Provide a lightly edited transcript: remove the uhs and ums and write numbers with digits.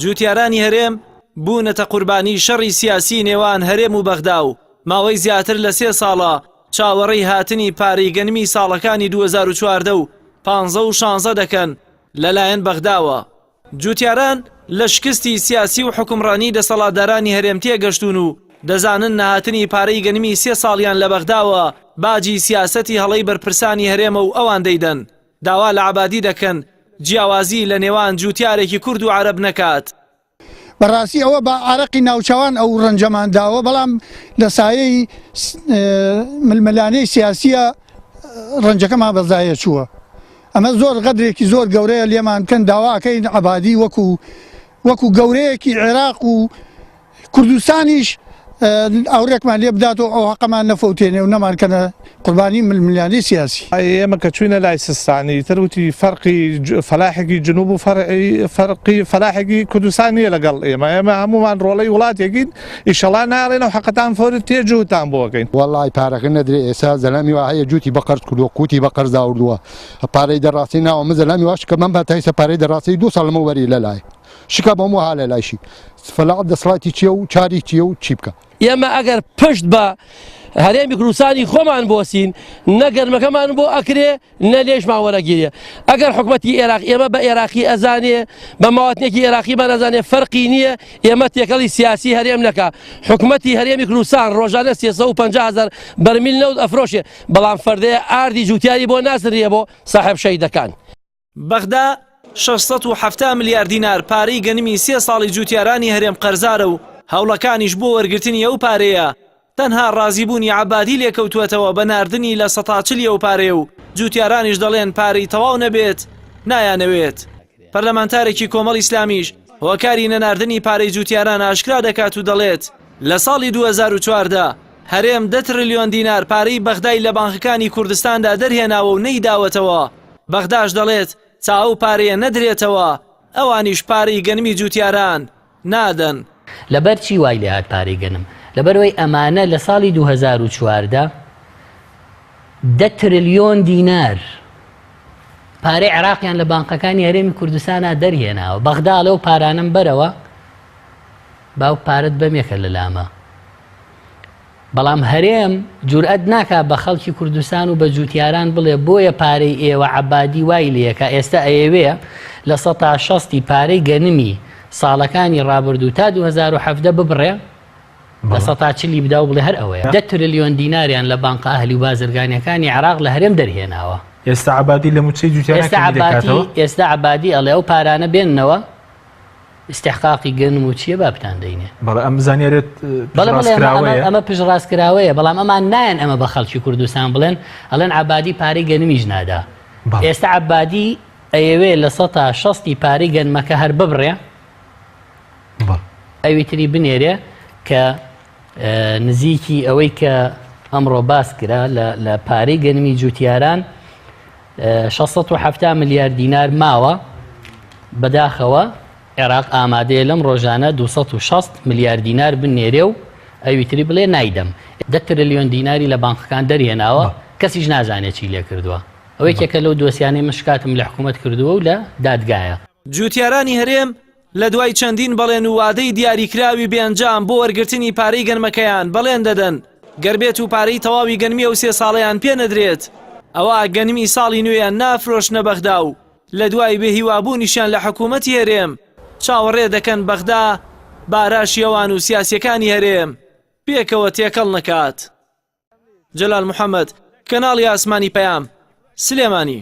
جوتیارانی هەرێم بوونەتە قوربانی شەڕی سیاسی نێوان هەرێم و بەغدا و ماوەی زیاتر لە 3 ساڵە چاوەڕێی هاتنی پارەی گەنمی ساڵەکانی 2014 و 15 و 16 دەکەن لەلایەن بەغداوە. جوتیاران لە شکستی سیاسی و حکومڕانی دەسەڵاتدارانی هەرێم تێگەشتون و دەزانن نەهاتنی پارەی گەنمی 3 ساڵیان لە بەغداوە باجی سیاسەتی هەڵەی بەرپرسانی هەرێمە و ئەوان دەیدەن. داوا لە عەبادی دەکەن جیاوازی لە نێوان جوتیارێکی کورد و عەرەب نەکات. بەڕاستی ئەوە بە ئارەقی ناوچەوان ئەو ڕەنجەمان داوە، بەڵام لە سایەی ململانەی سیاسیە ڕەنجەکەمان بەزایە چووە. ئەمە زۆر غەدرێکی زۆر گەورەیە لێمان بکەن داواکەین عەبادی وەکو گەورەیەکی عێراق و کوردستانیش ئەوڕێکمان لێ بدات و ئەو حەقەمان نەفەوتێنێ و نەمانکەنە قوربانی ململانەی سیاسی. ئێمە کە چوینە لای سیستانی تروتی فەرقی فەلاحێکی جنوب و فەرقی فەلاحێکی کوردستانیە لەگەڵ ئێمە هەمومان ڕۆڵەی وڵاتێکین ئیشەڵا ناڕێنەوە حەقەتان فۆرت تێجوتان بۆکەین. وەڵای پارەکە نەدرێ ئێستا زەلامی وا هەیە جوتی بە قەرز کردووە قوتی بە قەرز داوردووە پارەی دەڕاستی ناوە من زەلامی واش کە من بەتایسە پارەی دەڕاستی 2 ساڵ لەمە وەری لەلای شکا بەم وها لە لایشی فەلاحەت دەسەڵاتی چییە و چاری چییە و چی بکە. ئێمە ئەگەر پشت بە هەرێمی کوردستانی خۆمان بۆسین نەگەرمەکەمان بۆ ئەکرێ نە لێشمان وەرەگیرێ. ئەگەر حکومەتی عێراق ئێمە بە عێراقی ئەزانێ بە ماوەتنێکی عێراقیمان ئەزانێ فەرقی نییە ئێمە تێکەڵی سیاسی هەرێم نەکا. حکومەتی هەرێمی کوردستان ڕۆژانە 350,000 بەرمیل نەوت ئەفرۆشێ، بەڵام فەردەیە ئاردی جوتیاری بۆ ناسرێ بۆ ساحێب شەیدەکان. بەغدا 670 ملیار دینار پارەی گەنمی 3 ساڵی جوتیارانی هەرێم قەرزارە و هەوڵەکانیش بۆ وەرگرتنی ئەو پارەیە. تەنها ڕازیبوونی عەبادی لێکەوتوێتەوە بە ناردنی لە 140 ئەو پارەیە و جوتیارانیش دەڵێن پارەی تەواو نەبێت نایانەوێت. پەرلەمانتارێکی کۆمەڵ ئیسلامیش هۆکاری نەناردنی پارەی جوتیاران ئاشکرا دەکات و دەڵێت لە ساڵی 2014 هەرێم 10 تریلیۆن دینار پارەی بەغدای لە بانکەکانی کوردستاندا دەرهێناوە و نەیداوەتەوە. بەغداش دەڵێت چاو پارەیە نەدرێتەوە ئەوانیش پارەی گەنمی جوتیاران نادەن. لەبەر چی وای لێ هات پارەی گەنم؟ لەبەرەوەی ئەمانە لە ساڵی 2014 10 تریلیۆن دینار پارەی عێراقیان لە بانکەکانی هەرێمی کوردستانە دەرهێناوە. بەغدا لەو پارانم بەرەوە باو پارەت بەمێکە لە لامە، بەڵام هەرێم جورئەت ناکا بە خەڵکی کوردستان و بە جوتیاران بڵێ بۆیە پارەی ئێوە عەبادی وای لێکە ئێستا ئەیەوێ لە 160 پارەی گەنمی ساڵەکانی ڕابردوو تا 2017 ببڕێ لە 140 بدا و بڵێ هەر ئەوەیە. 10 تریلیۆن دیناریان لە بانکە ئەهلی و بازرگانیەکانی عێراق لە هەرێم دەرهێناوە. ئێستا عەبادی لە موچەی جوتیارەکانی دەکاتەوە. ئێستا عەبادی ئەڵێ ئەو پارانە بێننەوە استحقاقی گەنم و چییە با بتان دەینێ. بەڵام ئەم زانیارێت ئەمە پژڕاستکراوەیە، بەڵام ئەمان نایەن ئەمە بە خەڵکی کوردستان بڵێن ئەڵێن عەبادی پارەی گەنمیش نادا. ئێستا عەبادی ئەیەوێ لە 160 پارەی گەنمەکە هەر ببڕێ ئەویتری بنێرێ کە نزیکی ئەوەی کە ئەمڕۆ باس کرا لە پارەی گەنمی جوتیاران 670 ملیار دینار ماوە بەداخەوە. عێراق ئامادەیە لەم ڕۆژانە 260 ملیار دینار بنێرێ و ئەویتری بڵێ نایدەم. 10 تریلیۆن دیناری لە بانکەکان دەرهێناوە کەسیش نازانێت چی لێ کردووە. ئەوەی کێکە لەو دۆسیانەی مشکاتم لە حکوومەت کردووە و لە دادگایە. جوتیارانی هەرێم لە دوای چەندین بەڵێن و وادەی دیاریکراوی بێنجام بۆ وەرگرتنی پارەی گەنمەکەیان بەڵێن دەدەن گەربێت و پارەی تەواوی گەنمی ئەو 3 ساڵەیان پێ نەدرێت ئەوە گەنمی ساڵی نوێیان نافرۆشنە بەغدا و لە دوای بێهیوابوونیشیان لە حکوومەتی هەرێم چاوەڕێ دەکەن بەغدا باراشیەوان و سیاسیەکانی هەرێم پێکەوە تێکەڵ نەکات. جەلال محەممەد، کەناڵی ئاسمانی پەیام، سلێمانی.